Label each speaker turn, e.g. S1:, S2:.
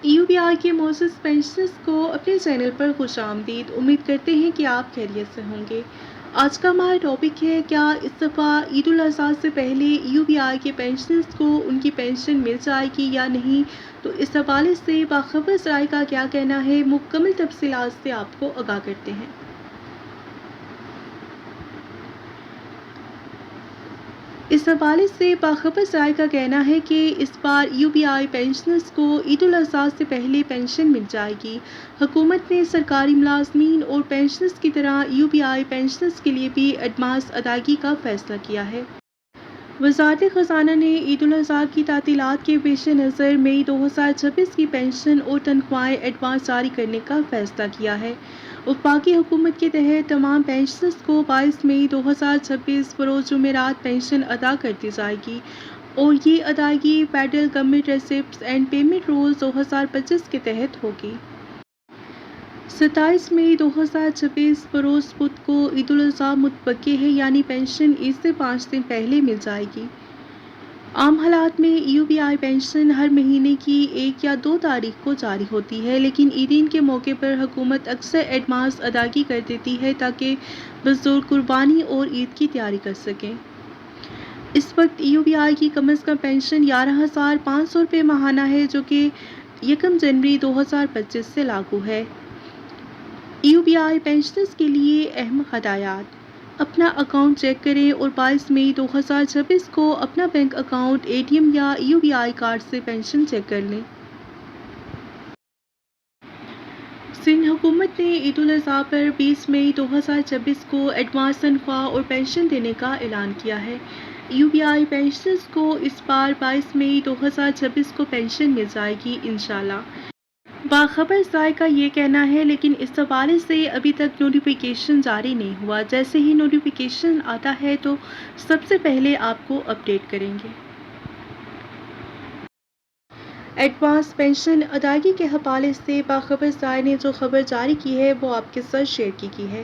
S1: UBI کے معزز pensioners کو اپنے چینل پر خوش آمدید۔ امید کرتے ہیں کہ آپ خیریت سے ہوں گے۔ آج کا ہمارا ٹاپک ہے کیا اس دفعہ عید الاضحیٰ سے پہلے UBI کے پینشنرز کو ان کی پینشن مل جائے گی یا نہیں، تو اس حوالے سے باخبر ذرائع کا کیا کہنا ہے، مکمل تفصیلات سے آپ کو آگاہ کرتے ہیں۔ اس حوالے سے باخبر ذرائع کا کہنا ہے کہ اس بار UBI پینشنرز کو عید الاضحیٰ سے پہلے پینشن مل جائے گی۔ حکومت نے سرکاری ملازمین اور پینشنرز کی طرح UBI پینشنرز کے لیے بھی ایڈوانس ادائیگی کا فیصلہ کیا ہے۔ وزارت خزانہ نے عید الاضحیٰ کی تعطیلات کے پیش نظر مئی 2026 کی پینشن اور تنخواہیں ایڈوانس جاری کرنے کا فیصلہ کیا ہے۔ وفاقی حکومت کے تحت تمام پینشنرز کو 22 مئی 2026 بروز جمعرات پینشن ادا کر دی جائے گی اور یہ ادائیگی federal government receipts and payment rules 2025 کے تحت ہوگی۔ 27 مئی 2026 بروز بدھ کو عید الاضحیٰ متوقع ہے، یعنی پینشن عید سے 5 دن پہلے مل جائے گی۔ عام حالات میں UBI پینشن ہر مہینے کی 1 یا 2 تاریخ کو جاری ہوتی ہے، لیکن عیدین کے موقع پر حکومت اکثر ایڈوانس ادائیگی کر دیتی ہے تاکہ بزرگ قربانی اور عید کی تیاری کر سکیں۔ اس وقت UBI کی کم از کم پینشن 11,500 روپے ماہانہ ہے، جو کہ 1 جنوری 2025 سے لاگو ہے۔ UBI پینشنرز کے لیے اہم ہدایات: اپنا اکاؤنٹ چیک کریں اور 22 مئی 2026 کو اپنا بینک اکاؤنٹ، ATM یا UBI کارڈ سے پینشن چیک کر لیں۔ سندھ حکومت نے عید الاضحیٰ پر 20 مئی 2026 کو ایڈوانس تنخواہ اور پینشن دینے کا اعلان کیا ہے۔ UBI پینشنرز کو اس بار 22 مئی 2026 کو پینشن مل جائے گی انشاءاللہ۔ باخبر ذرائع کا یہ کہنا ہے، لیکن اس حوالے سے ابھی تک نوٹیفیکیشن جاری نہیں ہوا۔ جیسے ہی نوٹیفیکیشن آتا ہے تو سب سے پہلے آپ کو اپڈیٹ کریں گے۔ ایڈوانس پینشن ادائیگی کے حوالے سے باخبر ذرائع نے جو خبر جاری کی ہے وہ آپ کے ساتھ شیئر کی ہے۔